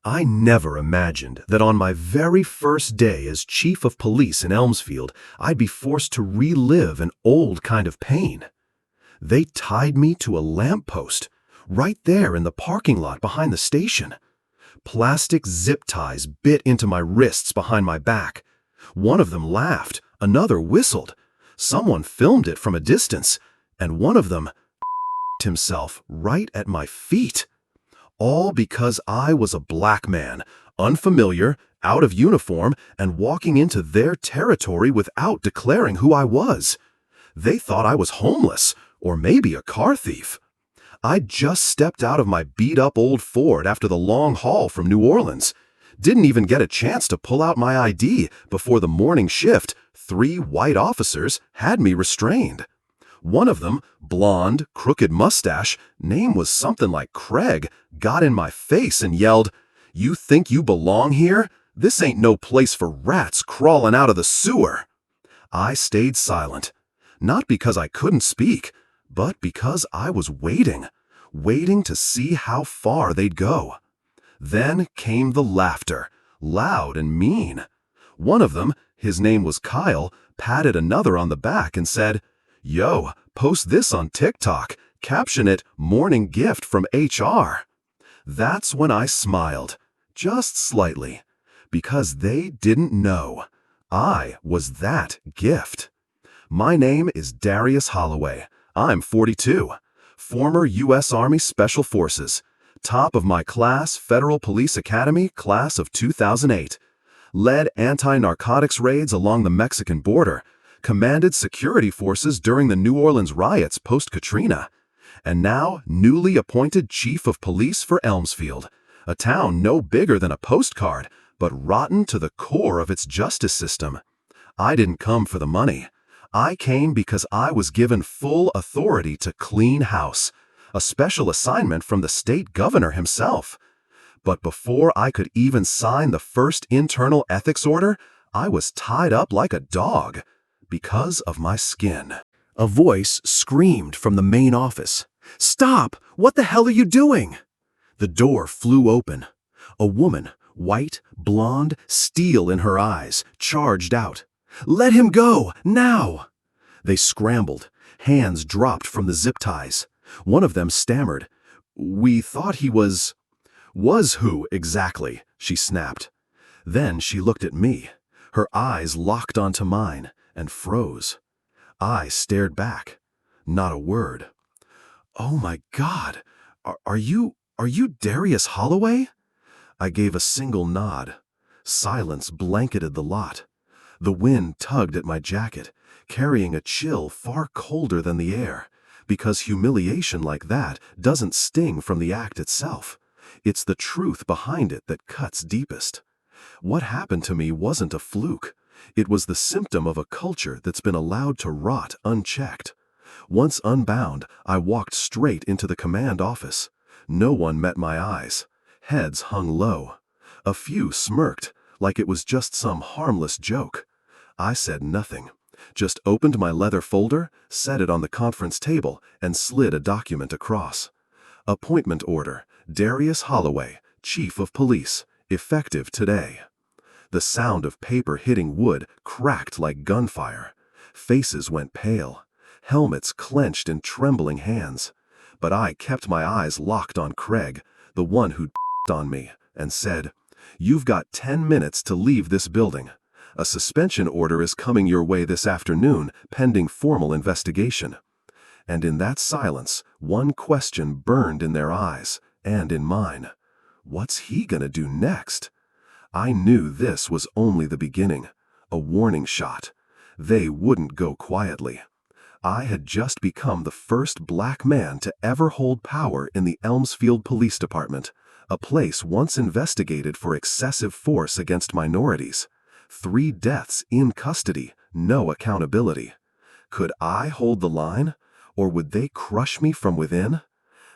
I never imagined that on my very first day as chief of police in Elmsfield, I'd be forced to relive an old kind of pain. They tied me to a lamppost, right there in the parking lot behind the station. Plastic zip ties bit into my wrists behind my back. One of them laughed, another whistled. Someone filmed it from a distance, and one of them himself right at my feet. All because I was a black man, unfamiliar, out of uniform, and walking into their territory without declaring who I was. They thought I was homeless, or maybe a car thief. I'd just stepped out of my beat-up old Ford after the long haul from New Orleans. Didn't even get a chance to pull out my ID before the morning shift. 3 white officers had me restrained. One of them, blonde, crooked mustache, name was something like Craig, got in my face and yelled, "You think you belong here? This ain't no place for rats crawling out of the sewer." I stayed silent, not because I couldn't speak, but because I was waiting to see how far they'd go. Then came the laughter, loud and mean. One of them, his name was Kyle, patted another on the back and said, "Yo, post this on TikTok, caption it, morning gift from HR." That's when I smiled, just slightly, because they didn't know I was that gift. My name is Darius Holloway. I'm 42, former U.S. Army Special Forces, top of my class, Federal Police Academy, class of 2008, led anti-narcotics raids along the Mexican border, commanded security forces during the New Orleans riots post-Katrina, and now newly appointed chief of police for Elmsfield, a town no bigger than a postcard, but rotten to the core of its justice system. I didn't come for the money. I came because I was given full authority to clean house, a special assignment from the state governor himself. But before I could even sign the first internal ethics order, I was tied up like a dog. Because of my skin. A voice screamed from the main office. "Stop! What the hell are you doing?" The door flew open. A woman, white, blonde, steel in her eyes, charged out. "Let him go, now!" They scrambled. Hands dropped from the zip ties. One of them stammered. "We thought he was..." "Was who, exactly?" she snapped. Then she looked at me. Her eyes locked onto mine and froze. I stared back. Not a word. "Oh my God! Are you Darius Holloway?" I gave a single nod. Silence blanketed the lot. The wind tugged at my jacket, carrying a chill far colder than the air, because humiliation like that doesn't sting from the act itself. It's the truth behind it that cuts deepest. What happened to me wasn't a fluke. It was the symptom of a culture that's been allowed to rot unchecked. Once unbound, I walked straight into the command office. No one met my eyes. Heads hung low. A few smirked, like it was just some harmless joke. I said nothing, just opened my leather folder, set it on the conference table, and slid a document across. Appointment order, Darius Holloway, Chief of Police, effective today. The sound of paper hitting wood cracked like gunfire. Faces went pale. Helmets clenched in trembling hands. But I kept my eyes locked on Craig, the one who'd on me, and said, "You've got 10 minutes to leave this building. A suspension order is coming your way this afternoon, pending formal investigation." And in that silence, one question burned in their eyes, and in mine. What's he gonna do next? I knew this was only the beginning, a warning shot. They wouldn't go quietly. I had just become the first black man to ever hold power in the Elmsfield Police Department, a place once investigated for excessive force against minorities. 3 deaths in custody, no accountability. Could I hold the line, or would they crush me from within?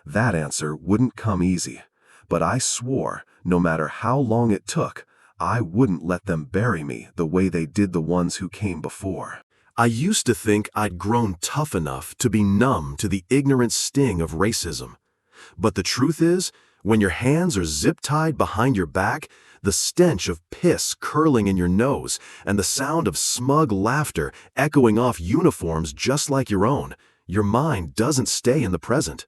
That answer wouldn't come easy, but I swore, no matter how long it took, I wouldn't let them bury me the way they did the ones who came before. I used to think I'd grown tough enough to be numb to the ignorant sting of racism. But the truth is, When your hands are zip-tied behind your back, the stench of piss curling in your nose, and the sound of smug laughter echoing off uniforms just like your own, your mind doesn't stay in the present.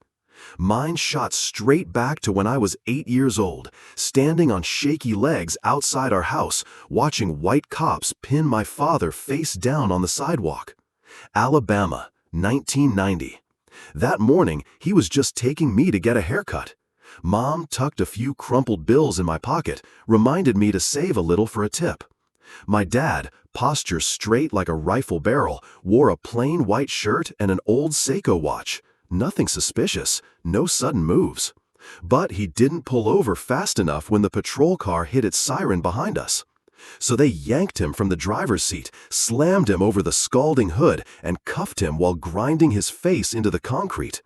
Mine shot straight back to when I was 8 years old, standing on shaky legs outside our house, watching white cops pin my father face down on the sidewalk. Alabama, 1990. That morning, he was just taking me to get a haircut. Mom tucked a few crumpled bills in my pocket, reminded me to save a little for a tip. My dad, posture straight like a rifle barrel, wore a plain white shirt and an old Seiko watch. Nothing suspicious, no sudden moves. But he didn't pull over fast enough when the patrol car hit its siren behind us. So they yanked him from the driver's seat, slammed him over the scalding hood, and cuffed him while grinding his face into the concrete.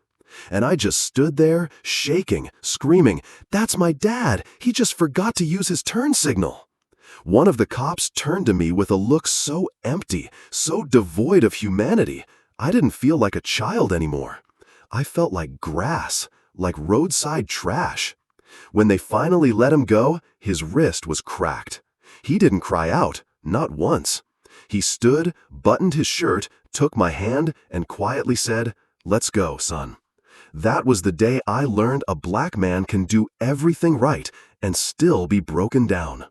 And I just stood there, shaking, screaming, "That's my dad! He just forgot to use his turn signal!" One of the cops turned to me with a look so empty, so devoid of humanity, I didn't feel like a child anymore. I felt like grass, like roadside trash. When they finally let him go, his wrist was cracked. He didn't cry out, not once. He stood, buttoned his shirt, took my hand, and quietly said, "Let's go, son." That was the day I learned a black man can do everything right and still be broken down.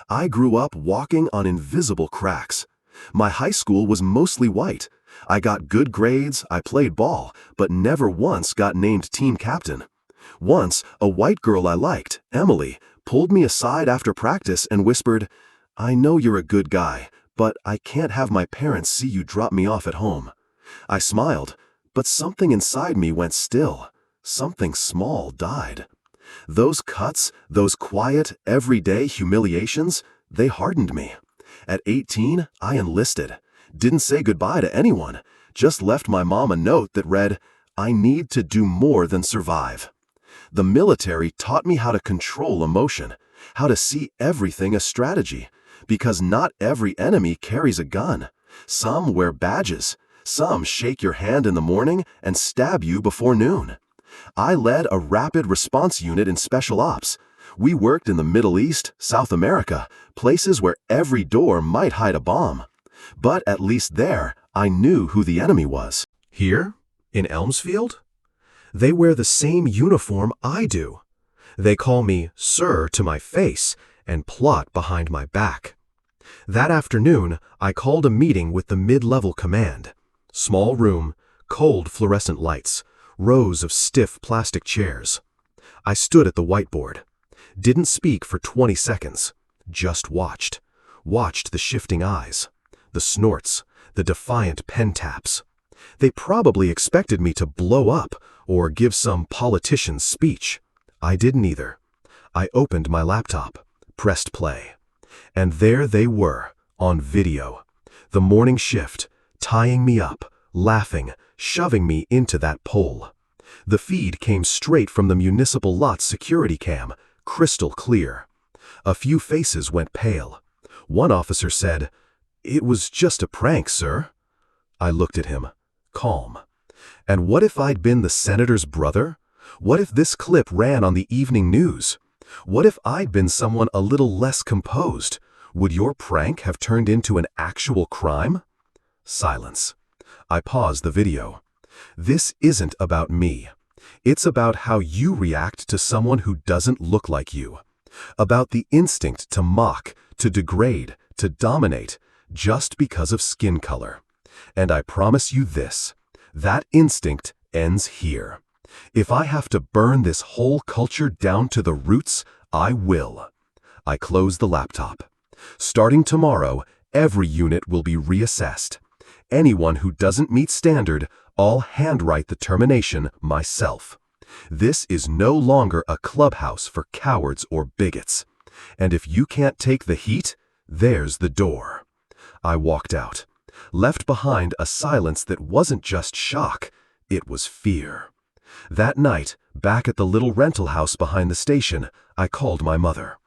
I grew up walking on invisible cracks. My high school was mostly white. I got good grades, I played ball, but never once got named team captain. Once, a white girl I liked, Emily, pulled me aside after practice and whispered, "I know you're a good guy, but I can't have my parents see you drop me off at home." I smiled, but something inside me went still. Something small died. Those cuts, those quiet, everyday humiliations, they hardened me. At 18, I enlisted. Didn't say goodbye to anyone, just left my mom a note that read, "I need to do more than survive." The military taught me how to control emotion, how to see everything as strategy, because not every enemy carries a gun. Some wear badges. Some shake your hand in the morning and stab you before noon. I led a rapid response unit in special ops. We worked in the Middle East, South America, places where every door might hide a bomb. But at least there, I knew who the enemy was. Here, in Elmsfield, they wear the same uniform I do. They call me sir to my face and plot behind my back. That afternoon, I called a meeting with the mid-level command. Small room, cold fluorescent lights, rows of stiff plastic chairs. I stood at the whiteboard. Didn't speak for 20 seconds. Just watched. Watched the shifting eyes, the snorts, the defiant pen taps. They probably expected me to blow up or give some politician's speech. I didn't either. I opened my laptop, pressed play. And there they were, on video. The morning shift, tying me up, laughing, shoving me into that pole. The feed came straight from the municipal lot's security cam, crystal clear. A few faces went pale. One officer said, "It was just a prank, sir." I looked at him, calm. And what if I'd been the senator's brother? What if this clip ran on the evening news? What if I'd been someone a little less composed? Would your prank have turned into an actual crime? Silence. I paused the video. This isn't about me. It's about how you react to someone who doesn't look like you. About the instinct to mock, to degrade, to dominate, just because of skin color. And I promise you this, that instinct ends here. If I have to burn this whole culture down to the roots, I will. I closed the laptop. Starting tomorrow, every unit will be reassessed. Anyone who doesn't meet standard, I'll handwrite the termination myself. This is no longer a clubhouse for cowards or bigots. And if you can't take the heat, there's the door. I walked out, left behind a silence that wasn't just shock, it was fear. That night, back at the little rental house behind the station, I called my mother.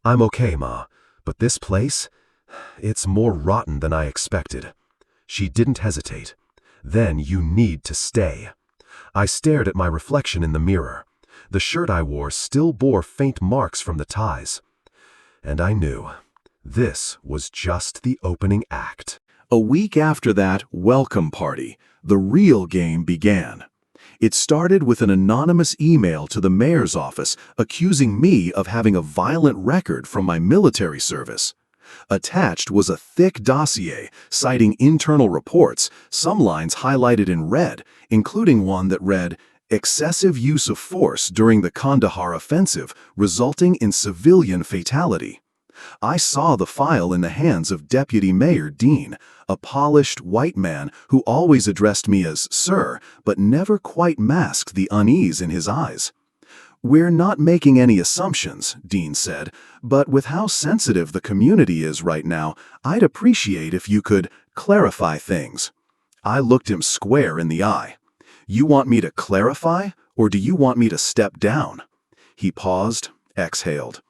"I'm okay, Ma, but this place, it's more rotten than I expected." She didn't hesitate. "Then you need to stay." I stared at my reflection in the mirror. The shirt I wore still bore faint marks from the ties. And I knew this was just the opening act. A week after that welcome party, the real game began. It started with an anonymous email to the mayor's office accusing me of having a violent record from my military service. Attached was a thick dossier citing internal reports, some lines highlighted in red, including one that read, "Excessive use of force during the Kandahar offensive, resulting in civilian fatality." I saw the file in the hands of Deputy Mayor Dean, a polished white man who always addressed me as "sir," but never quite masked the unease in his eyes. "We're not making any assumptions," Dean said, "but with how sensitive the community is right now, I'd appreciate if you could clarify things." I looked him square in the eye. "You want me to clarify, or do you want me to step down?" He paused, exhaled.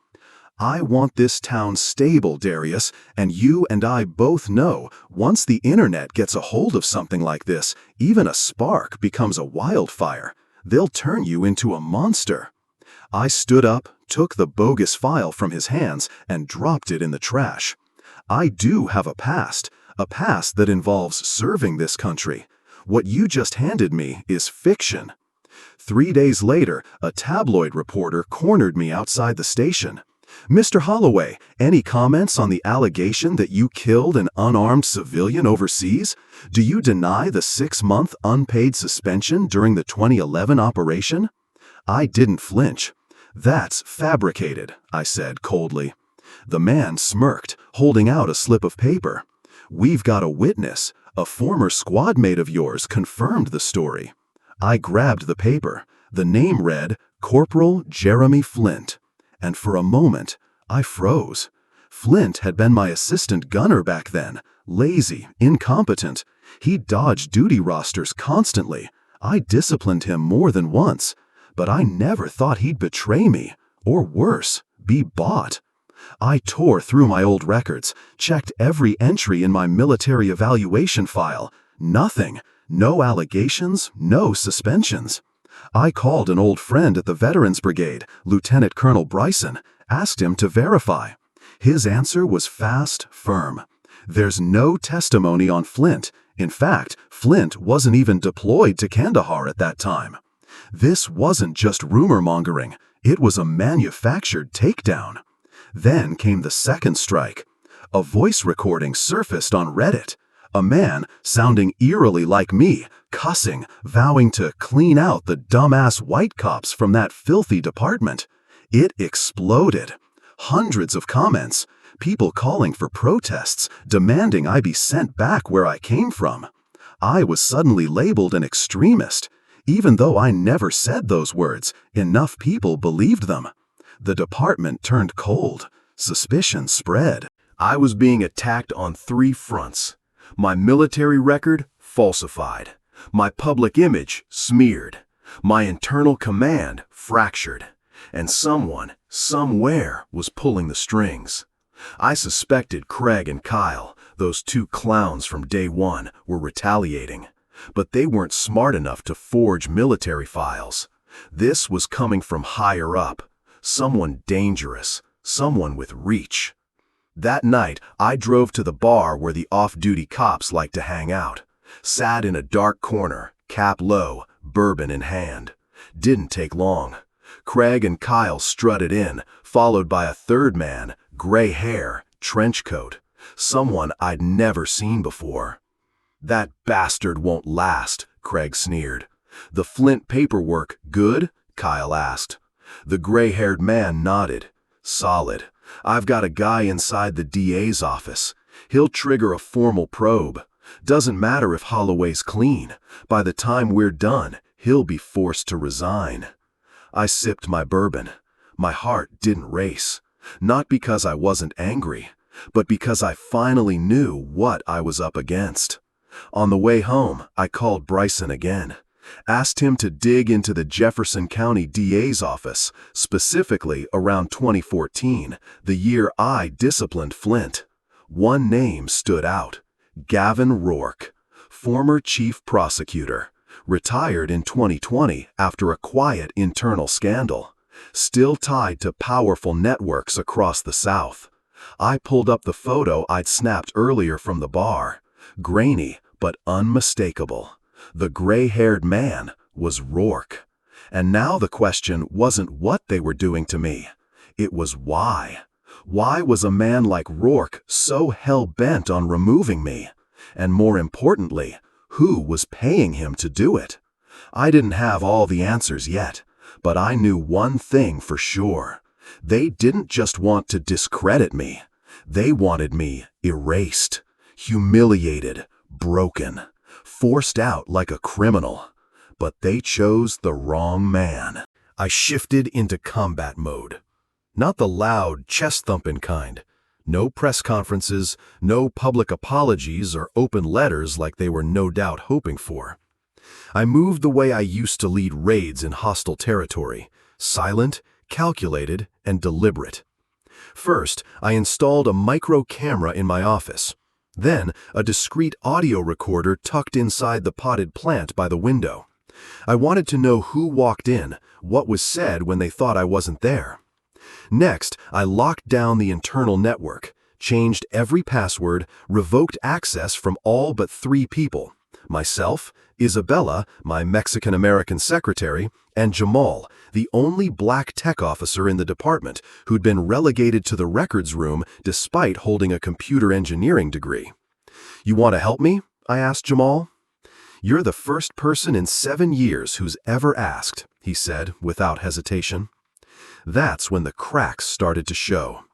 "I want this town stable, Darius, and you and I both know once the internet gets a hold of something like this, even a spark becomes a wildfire. They'll turn you into a monster." I stood up, took the bogus file from his hands, and dropped it in the trash. I do have a past that involves serving this country. What you just handed me is fiction. 3 days later, a tabloid reporter cornered me outside the station. "Mr. Holloway, any comments on the allegation that you killed an unarmed civilian overseas? Do you deny the 6-month unpaid suspension during the 2011 operation?" I didn't flinch. "That's fabricated," I said coldly. The man smirked, holding out a slip of paper. "We've got a witness. A former squad mate of yours confirmed the story." I grabbed the paper. The name read, "Corporal Jeremy Flint." And for a moment, I froze. Flint had been my assistant gunner back then, lazy, incompetent. He dodged duty rosters constantly. I disciplined him more than once, but I never thought he'd betray me, or worse, be bought. I tore through my old records, checked every entry in my military evaluation file. Nothing. No allegations, no suspensions. I called an old friend at the Veterans Brigade, Lieutenant Colonel Bryson, asked him to verify. His answer was fast, firm. "There's no testimony on Flint. In fact, Flint wasn't even deployed to Kandahar at that time." This wasn't just rumor-mongering. It was a manufactured takedown. Then came the second strike. A voice recording surfaced on Reddit. A man, sounding eerily like me, cussing, vowing to clean out the dumbass white cops from that filthy department. It exploded. Hundreds of comments, people calling for protests, demanding I be sent back where I came from. I was suddenly labeled an extremist. Even though I never said those words, enough people believed them. The department turned cold. Suspicion spread. I was being attacked on 3 fronts. My military record, falsified. My public image, smeared. My internal command, fractured. And someone, somewhere, was pulling the strings. I suspected Craig and Kyle, those 2 clowns from day one, were retaliating. But they weren't smart enough to forge military files. This was coming from higher up. Someone dangerous. Someone with reach. That night, I drove to the bar where the off-duty cops like to hang out. Sat in a dark corner, cap low, bourbon in hand. Didn't take long. Craig and Kyle strutted in, followed by a third man, gray hair, trench coat. Someone I'd never seen before. "That bastard won't last," Craig sneered. "The Flint paperwork, good?" Kyle asked. The gray-haired man nodded. "Solid. I've got a guy inside the DA's office. He'll trigger a formal probe. Doesn't matter if Holloway's clean. By the time we're done, he'll be forced to resign." I sipped my bourbon. My heart didn't race. Not because I wasn't angry, but because I finally knew what I was up against. On the way home, I called Bryson again. Asked him to dig into the Jefferson County DA's office, specifically around 2014, the year I disciplined Flint. One name stood out. Gavin Rourke, former chief prosecutor. Retired in 2020 after a quiet internal scandal. Still tied to powerful networks across the South. I pulled up the photo I'd snapped earlier from the bar. Grainy, but unmistakable. The gray-haired man was Rourke. And now the question wasn't what they were doing to me. It was why. Why was a man like Rourke so hell-bent on removing me? And more importantly, who was paying him to do it? I didn't have all the answers yet, but I knew one thing for sure. They didn't just want to discredit me. They wanted me erased, humiliated, broken, forced out like a criminal. But they chose the wrong man. I shifted into combat mode. Not the loud, chest-thumping kind. No press conferences, no public apologies or open letters like they were no doubt hoping for. I moved the way I used to lead raids in hostile territory, silent, calculated, and deliberate. First, I installed a micro camera in my office. Then, a discreet audio recorder tucked inside the potted plant by the window. I wanted to know who walked in, what was said when they thought I wasn't there. Next, I locked down the internal network, changed every password, revoked access from all but 3 people: myself, Isabella, my Mexican-American secretary, and Jamal, the only black tech officer in the department who'd been relegated to the records room despite holding a computer engineering degree. "You want to help me?" I asked Jamal. "You're the first person in 7 years who's ever asked," he said without hesitation. That's when the cracks started to show.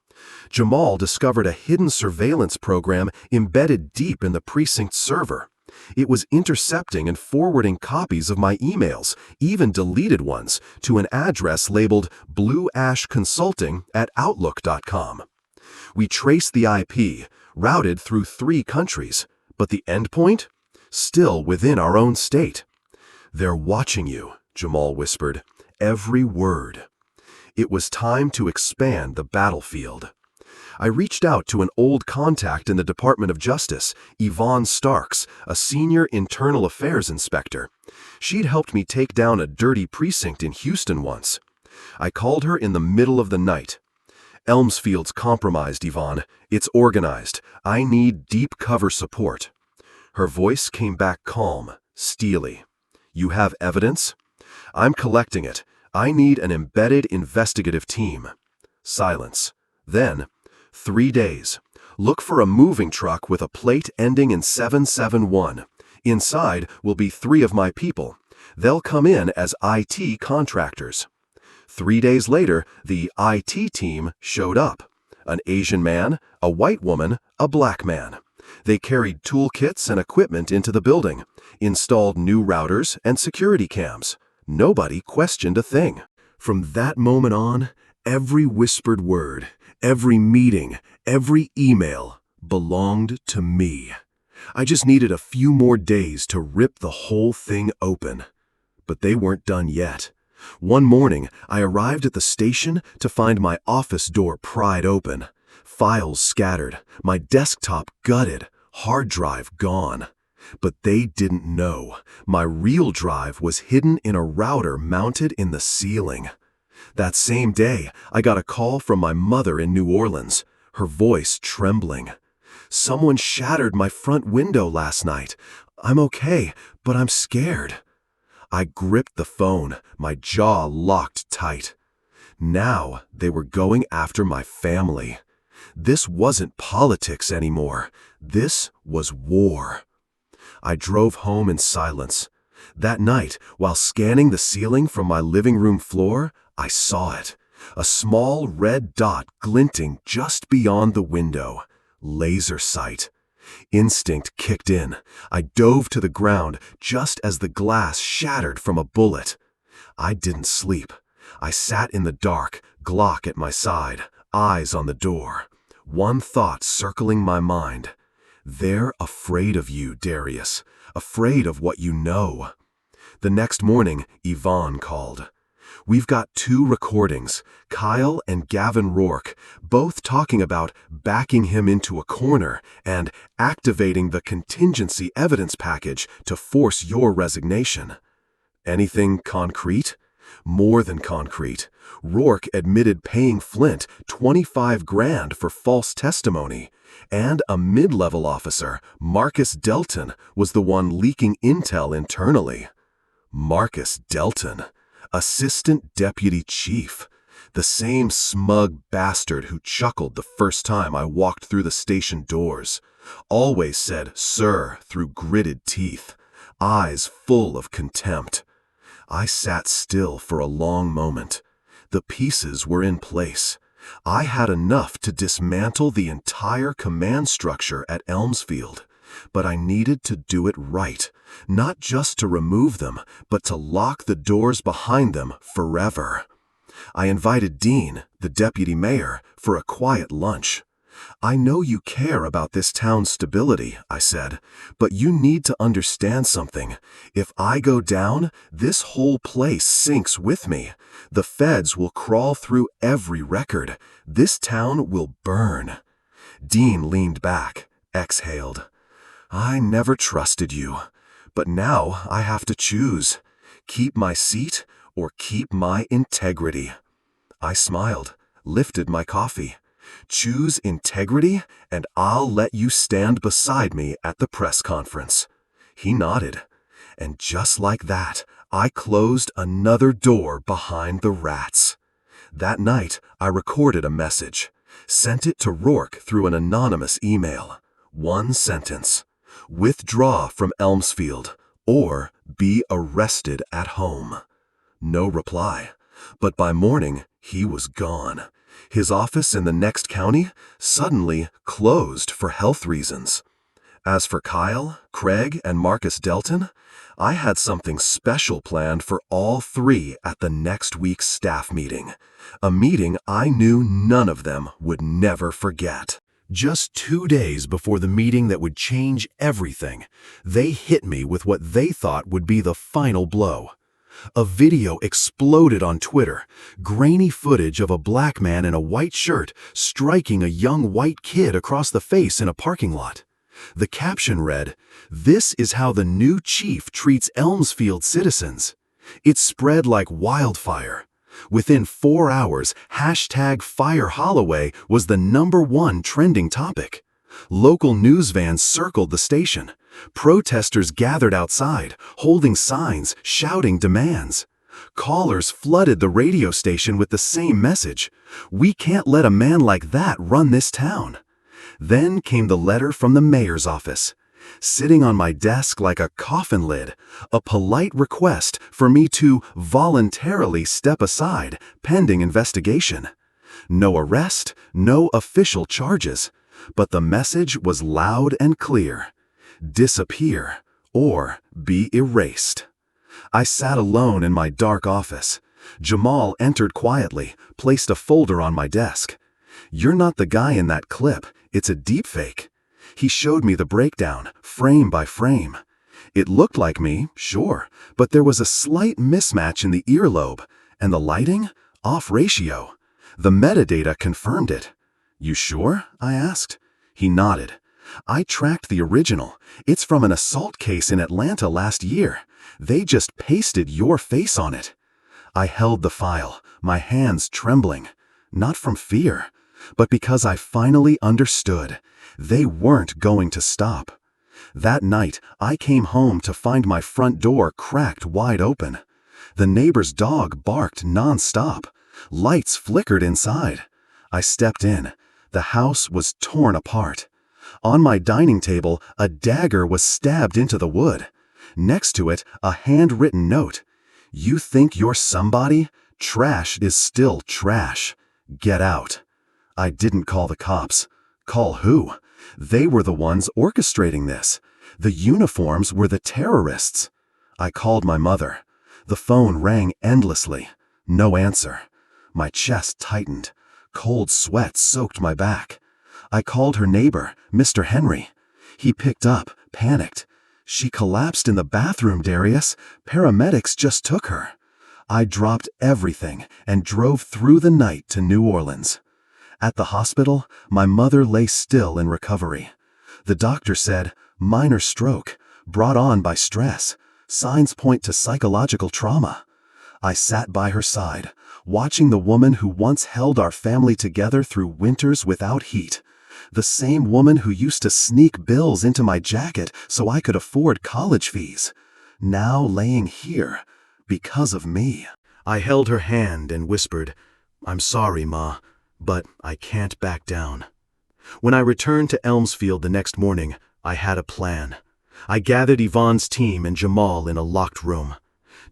Jamal discovered a hidden surveillance program embedded deep in the precinct server. It was intercepting and forwarding copies of my emails, even deleted ones, to an address labeled blueashconsulting@outlook.com. We traced the IP, routed through 3 countries, but the endpoint? Still within our own state. "They're watching you," Jamal whispered. "Every word." It was time to expand the battlefield. I reached out to an old contact in the Department of Justice, Yvonne Starks, a senior internal affairs inspector. She'd helped me take down a dirty precinct in Houston once. I called her in the middle of the night. "Elmsfield's compromised, Yvonne. It's organized. I need deep cover support." Her voice came back calm, steely. "You have evidence?" "I'm collecting it. I need an embedded investigative team." Silence. Then, 3 days. "Look for a moving truck with a plate ending in 771. Inside will be 3 of my people. They'll come in as IT contractors." 3 days later, the IT team showed up. An Asian man, a white woman, a black man. They carried toolkits and equipment into the building, installed new routers and security cams. Nobody questioned a thing. From that moment on, every whispered word, every meeting, every email belonged to me. I just needed a few more days to rip the whole thing open. But they weren't done yet. One morning, I arrived at the station to find my office door pried open, files scattered, my desktop gutted, hard drive gone. But they didn't know. My real drive was hidden in a router mounted in the ceiling. That same day, I got a call from my mother in New Orleans, her voice trembling. "Someone shattered my front window last night. I'm okay, but I'm scared." I gripped the phone, my jaw locked tight. Now they were going after my family. This wasn't politics anymore. This was war. I drove home in silence. That night, while scanning the ceiling from my living room floor, I saw it. A small red dot glinting just beyond the window. Laser sight. Instinct kicked in. I dove to the ground just as the glass shattered from a bullet. I didn't sleep. I sat in the dark, Glock at my side, eyes on the door. One thought circling my mind. "They're afraid of you, Darius. Afraid of what you know." The next morning, Yvonne called. We've got 2 recordings, Kyle and Gavin Rourke, both talking about backing him into a corner and activating the contingency evidence package to force your resignation. Anything concrete? More than concrete. Rourke admitted paying Flint 25 grand for false testimony, and a mid-level officer, Marcus Delton, was the one leaking intel internally. Marcus Delton, assistant deputy chief, the same smug bastard who chuckled the first time I walked through the station doors, always said "sir" through gritted teeth, eyes full of contempt. I sat still for a long moment. The pieces were in place. I had enough to dismantle the entire command structure at Elmsfield, but I needed to do it right, not just to remove them, but to lock the doors behind them forever. I invited Dean, the deputy mayor, for a quiet lunch. "I know you care about this town's stability," I said, "but you need to understand something. If I go down, this whole place sinks with me. The feds will crawl through every record. This town will burn." Dean leaned back, exhaled. "I never trusted you, but now I have to choose. Keep my seat or keep my integrity." I smiled, lifted my coffee. "Choose integrity, and I'll let you stand beside me at the press conference." He nodded. And just like that, I closed another door behind the rats. That night, I recorded a message, sent it to Rourke through an anonymous email. One sentence: "Withdraw from Elmsfield, or be arrested at home." No reply. But by morning, he was gone. His office in the next county suddenly closed for health reasons. As for Kyle, Craig, and Marcus Delton, I had something special planned for all 3 at the next week's staff meeting. A meeting I knew none of them would never forget. Just 2 days before the meeting that would change everything, they hit me with what they thought would be the final blow. A video exploded on Twitter, grainy footage of a black man in a white shirt striking a young white kid across the face in a parking lot. The caption read, "This is how the new chief treats Elmsfield citizens." It spread like wildfire. Within 4 hours, #FireHolloway was the #1 trending topic. Local news vans circled the station. Protesters gathered outside, holding signs, shouting demands. Callers flooded the radio station with the same message: "We can't let a man like that run this town." Then came the letter from the mayor's office. Sitting on my desk like a coffin lid, a polite request for me to voluntarily step aside pending investigation. No arrest, no official charges, but the message was loud and clear: disappear or be erased. I sat alone in my dark office. Jamal entered quietly, placed a folder on my desk. "You're not the guy in that clip, it's a deepfake." He showed me the breakdown, frame by frame. It looked like me, sure, but there was a slight mismatch in the earlobe, and the lighting, off ratio. The metadata confirmed it. "You sure?" I asked. He nodded. "I tracked the original. It's from an assault case in Atlanta last year. They just pasted your face on it." I held the file, my hands trembling, not from fear, but because I finally understood. They weren't going to stop. That night, I came home to find my front door cracked wide open. The neighbor's dog barked nonstop. Lights flickered inside. I stepped in. The house was torn apart. On my dining table, a dagger was stabbed into the wood. Next to it, a handwritten note: "You think you're somebody? Trash is still trash. Get out." I didn't call the cops. Call who? They were the ones orchestrating this. The uniforms were the terrorists. I called my mother. The phone rang endlessly. No answer. My chest tightened. Cold sweat soaked my back. I called her neighbor, Mr. Henry. He picked up, panicked. "She collapsed in the bathroom, Darius. Paramedics just took her." I dropped everything and drove through the night to New Orleans. At the hospital, my mother lay still in recovery. The doctor said, minor stroke, brought on by stress. Signs point to psychological trauma. I sat by her side, watching the woman who once held our family together through winters without heat. The same woman who used to sneak bills into my jacket so I could afford college fees. Now laying here, because of me. I held her hand and whispered, "I'm sorry, Ma, but I can't back down." When I returned to Elmsfield the next morning, I had a plan. I gathered Yvonne's team and Jamal in a locked room.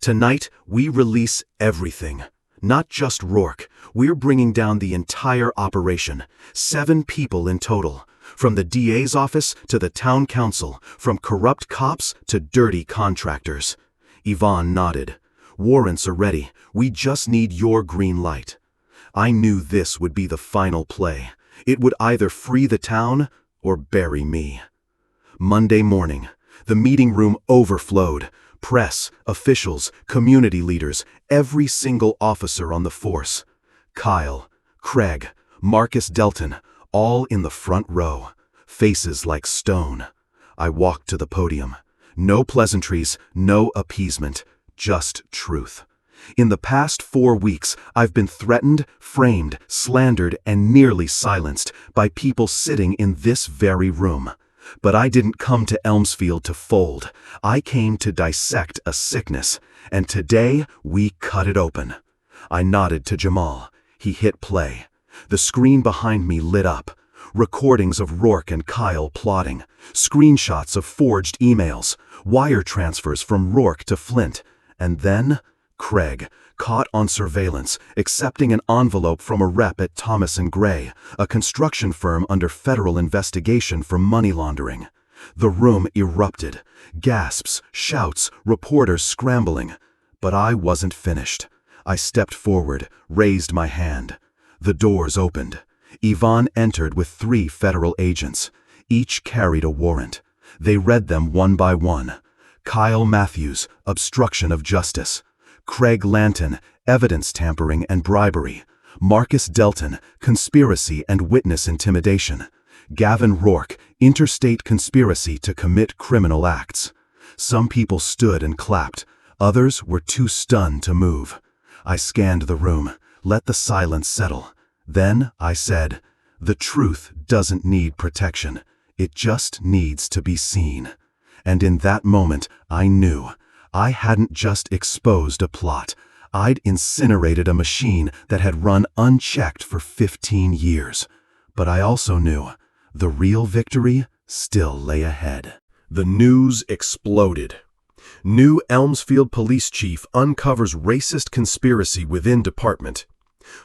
Tonight, we release everything. Not just Rourke. We're bringing down the entire operation. 7 people in total. From the DA's office to the town council, from corrupt cops to dirty contractors. Yvonne nodded. Warrants are ready. We just need your green light. I knew this would be the final play. It would either free the town or bury me. Monday morning, the meeting room overflowed. Press, officials, community leaders, every single officer on the force. Kyle, Craig, Marcus Delton, all in the front row, faces like stone. I walked to the podium. No pleasantries, no appeasement, just truth. In the past 4 weeks, I've been threatened, framed, slandered, and nearly silenced by people sitting in this very room. But I didn't come to Elmsfield to fold. I came to dissect a sickness, and today we cut it open. I nodded to Jamal. He hit play. The screen behind me lit up. Recordings of Rourke and Kyle plotting, screenshots of forged emails, wire transfers from Rourke to Flint, and then Craig, caught on surveillance, accepting an envelope from a rep at Thomas & Gray, a construction firm under federal investigation for money laundering. The room erupted. Gasps, shouts, reporters scrambling. But I wasn't finished. I stepped forward, raised my hand. The doors opened. Yvonne entered with 3 federal agents. Each carried a warrant. They read them one by one. Kyle Matthews, obstruction of justice. Craig Lanton, evidence tampering and bribery. Marcus Delton, conspiracy and witness intimidation. Gavin Rourke, interstate conspiracy to commit criminal acts. Some people stood and clapped. Others were too stunned to move. I scanned the room, let the silence settle. Then I said, "The truth doesn't need protection. It just needs to be seen." And in that moment, I knew. I hadn't just exposed a plot. I'd incinerated a machine that had run unchecked for 15 years. But I also knew the real victory still lay ahead. The news exploded. New Elmsfield police chief uncovers racist conspiracy within department.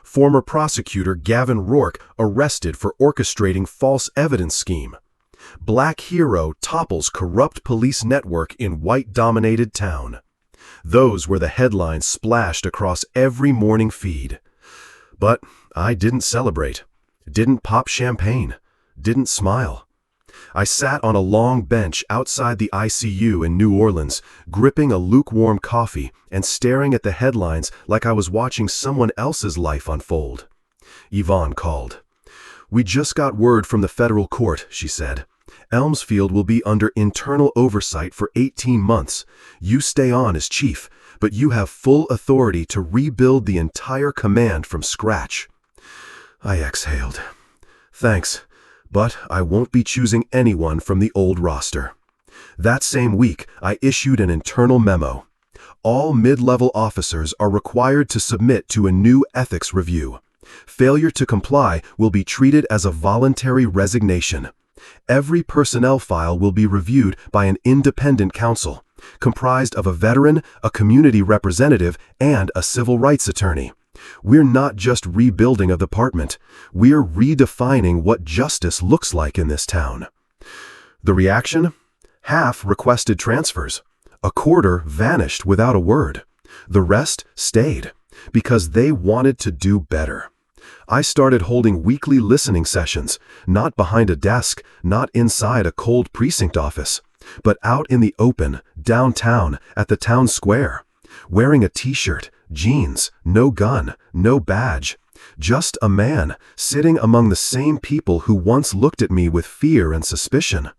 Former prosecutor Gavin Rourke arrested for orchestrating false evidence scheme. Black hero topples corrupt police network in white-dominated town. Those were the headlines splashed across every morning feed. But I didn't celebrate, didn't pop champagne, didn't smile. I sat on a long bench outside the ICU in New Orleans, gripping a lukewarm coffee and staring at the headlines like I was watching someone else's life unfold. Yvonne called. "We just got word from the federal court," she said. "Elmsfield will be under internal oversight for 18 months. You stay on as chief, but you have full authority to rebuild the entire command from scratch." I exhaled. "Thanks, but I won't be choosing anyone from the old roster." That same week, I issued an internal memo. All mid-level officers are required to submit to a new ethics review. Failure to comply will be treated as a voluntary resignation. Every personnel file will be reviewed by an independent counsel, comprised of a veteran, a community representative, and a civil rights attorney. We're not just rebuilding a department, we're redefining what justice looks like in this town. The reaction? Half requested transfers. A quarter vanished without a word. The rest stayed, because they wanted to do better. I started holding weekly listening sessions, not behind a desk, not inside a cold precinct office, but out in the open, downtown, at the town square, wearing a t-shirt, Jeans, no gun, no badge. Just a man, sitting among the same people who once looked at me with fear and suspicion.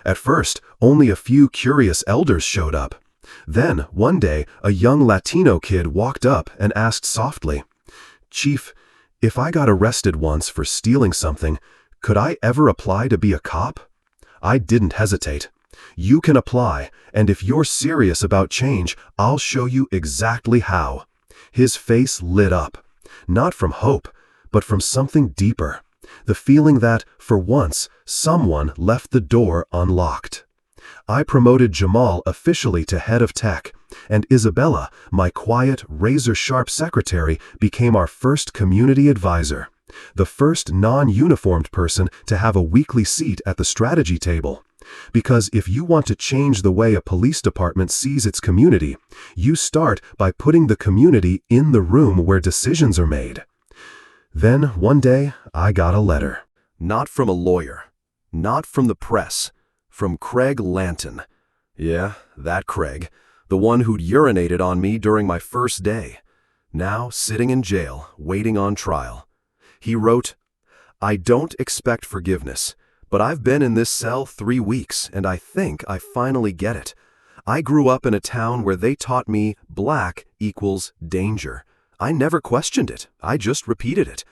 At first, only a few curious elders showed up. Then, one day, a young Latino kid walked up and asked softly, "Chief, if I got arrested once for stealing something, could I ever apply to be a cop?" I didn't hesitate. "You can apply, and if you're serious about change, I'll show you exactly how." His face lit up. Not from hope, but from something deeper. The feeling that, for once, someone left the door unlocked. I promoted Jamal officially to head of tech, and Isabella, my quiet, razor-sharp secretary, became our first community advisor. The first non-uniformed person to have a weekly seat at the strategy table. Because if you want to change the way a police department sees its community, you start by putting the community in the room where decisions are made. Then, one day, I got a letter. Not from a lawyer. Not from the press. From Craig Lanton. Yeah, that Craig. The one who'd urinated on me during my first day. Now sitting in jail, waiting on trial. He wrote, "I don't expect forgiveness, but I've been in this cell 3 weeks, and I think I finally get it. I grew up in a town where they taught me black equals danger. I never questioned it, I just repeated it.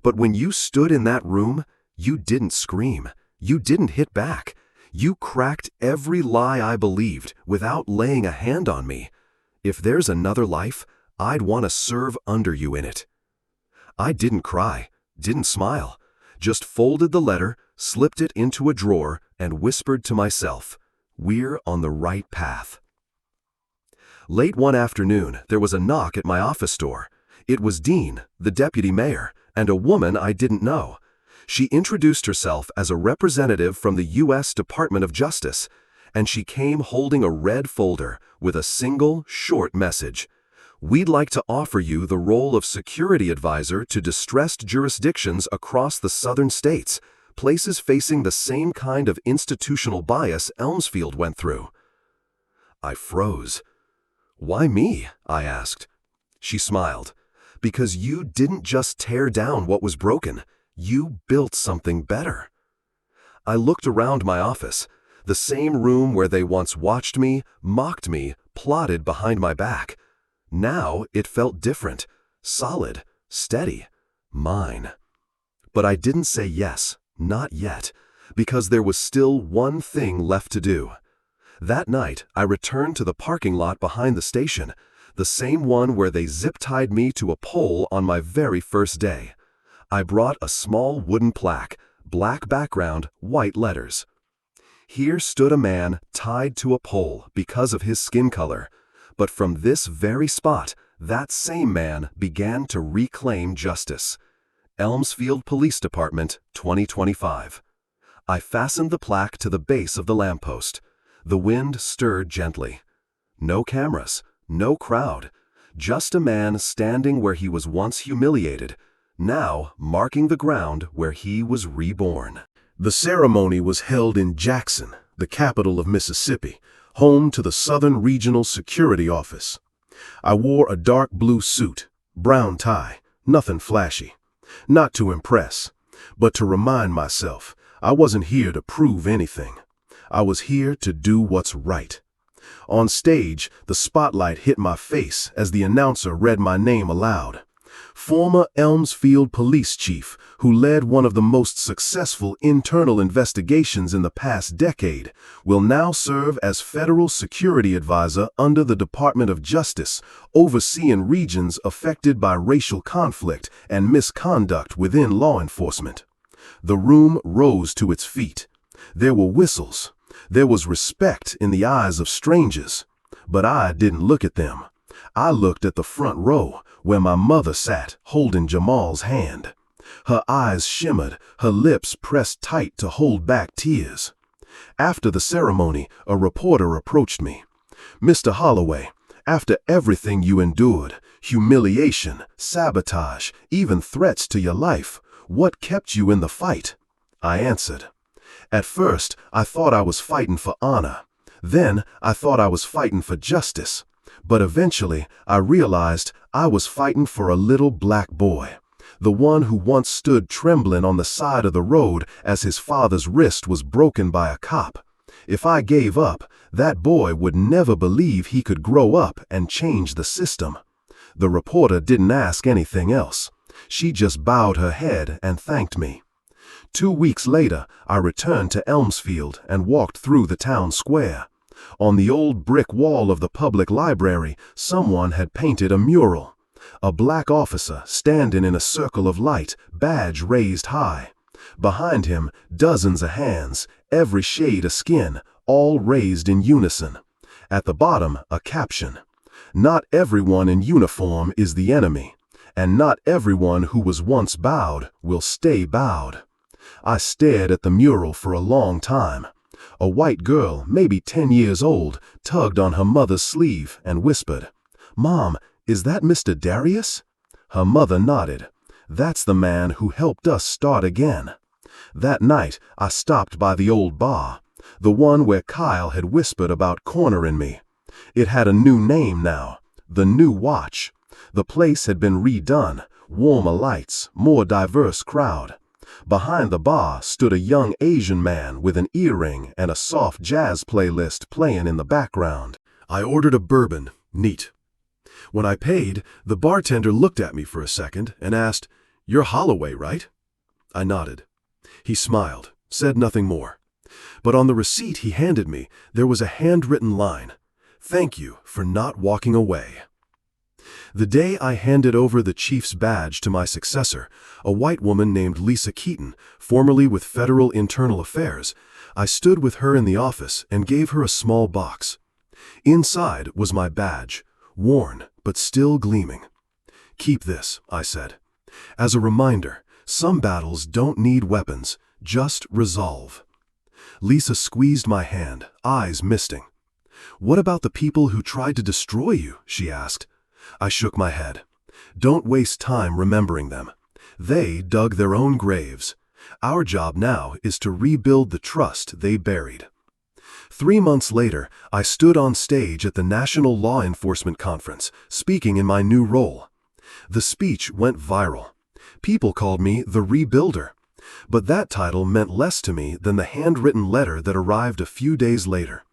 But when you stood in that room, you didn't scream. You didn't hit back. You cracked every lie I believed without laying a hand on me. If there's another life, I'd want to serve under you in it." I didn't cry, didn't smile, just folded the letter, slipped it into a drawer, and whispered to myself, "We're on the right path." Late one afternoon, there was a knock at my office door. It was Dean, the deputy mayor, and a woman I didn't know. She introduced herself as a representative from the U.S. Department of Justice, and she came holding a red folder with a single, short message. "We'd like to offer you the role of security advisor to distressed jurisdictions across the southern states, places facing the same kind of institutional bias Elmsfield went through." I froze. "Why me?" I asked. She smiled. "Because you didn't just tear down what was broken. You built something better." I looked around my office, the same room where they once watched me, mocked me, plotted behind my back. Now it felt different, solid, steady, mine. But I didn't say yes, not yet, because there was still one thing left to do. That night, I returned to the parking lot behind the station, the same one where they zip-tied me to a pole on my very first day. I brought a small wooden plaque, black background, white letters. Here stood a man tied to a pole because of his skin color. But from this very spot, that same man began to reclaim justice. Elmsfield Police Department, 2025. I fastened the plaque to the base of the lamppost. The wind stirred gently. No cameras, no crowd, just a man standing where he was once humiliated, now marking the ground where he was reborn. The ceremony was held in Jackson, the capital of Mississippi, home to the Southern Regional Security Office. I wore a dark blue suit, brown tie, nothing flashy. Not to impress, but to remind myself I wasn't here to prove anything. I was here to do what's right. On stage, the spotlight hit my face as the announcer read my name aloud. Former Elmsfield police chief, who led one of the most successful internal investigations in the past decade, will now serve as federal security advisor under the Department of Justice, overseeing regions affected by racial conflict and misconduct within law enforcement. The room rose to its feet. There were whistles. There was respect in the eyes of strangers. But I didn't look at them. I looked at the front row, where my mother sat, holding Jamal's hand. Her eyes shimmered, her lips pressed tight to hold back tears. After the ceremony, a reporter approached me. "Mr. Holloway, after everything you endured, humiliation, sabotage, even threats to your life, what kept you in the fight?" I answered. At first, I thought I was fighting for honor. Then, I thought I was fighting for justice. But eventually, I realized I was fighting for a little black boy, the one who once stood trembling on the side of the road as his father's wrist was broken by a cop. If I gave up, that boy would never believe he could grow up and change the system. The reporter didn't ask anything else. She just bowed her head and thanked me. 2 weeks later, I returned to Elmsfield and walked through the town square. On the old brick wall of the public library, someone had painted a mural. A black officer standing in a circle of light, badge raised high. Behind him, dozens of hands, every shade of skin, all raised in unison. At the bottom, a caption: "Not everyone in uniform is the enemy, and not everyone who was once bowed will stay bowed." I stared at the mural for a long time. A white girl, maybe 10 years old, tugged on her mother's sleeve and whispered, "Mom, is that Mr. Darius?" Her mother nodded. "That's the man who helped us start again." That night, I stopped by the old bar, the one where Kyle had whispered about cornering me. It had a new name now, the New Watch. The place had been redone, warmer lights, more diverse crowd. Behind the bar stood a young Asian man with an earring and a soft jazz playlist playing in the background. I ordered a bourbon, neat. When I paid, the bartender looked at me for a second and asked, "You're Holloway, right?" I nodded. He smiled, said nothing more. But on the receipt he handed me, there was a handwritten line: "Thank you for not walking away." The day I handed over the chief's badge to my successor, a white woman named Lisa Keaton, formerly with Federal Internal Affairs, I stood with her in the office and gave her a small box. Inside was my badge, worn but still gleaming. "Keep this," I said. "As a reminder, some battles don't need weapons, just resolve." Lisa squeezed my hand, eyes misting. "What about the people who tried to destroy you?" she asked. I shook my head. "Don't waste time remembering them. They dug their own graves. Our job now is to rebuild the trust they buried." 3 months later, I stood on stage at the National Law Enforcement Conference, speaking in my new role. The speech went viral. People called me the Rebuilder. But that title meant less to me than the handwritten letter that arrived a few days later.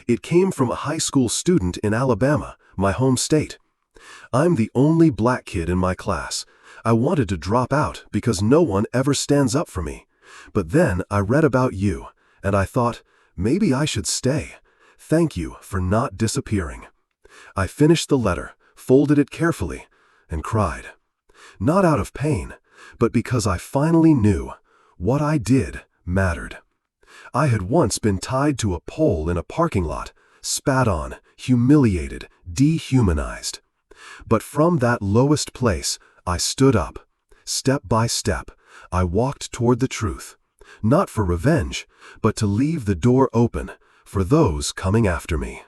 It came from a high school student in Alabama, my home state. "I'm the only black kid in my class. I wanted to drop out because no one ever stands up for me. But then I read about you, and I thought, maybe I should stay. Thank you for not disappearing." I finished the letter, folded it carefully, and cried. Not out of pain, but because I finally knew what I did mattered. I had once been tied to a pole in a parking lot, spat on, humiliated, dehumanized. But from that lowest place, I stood up. Step by step, I walked toward the truth, not for revenge, but to leave the door open for those coming after me.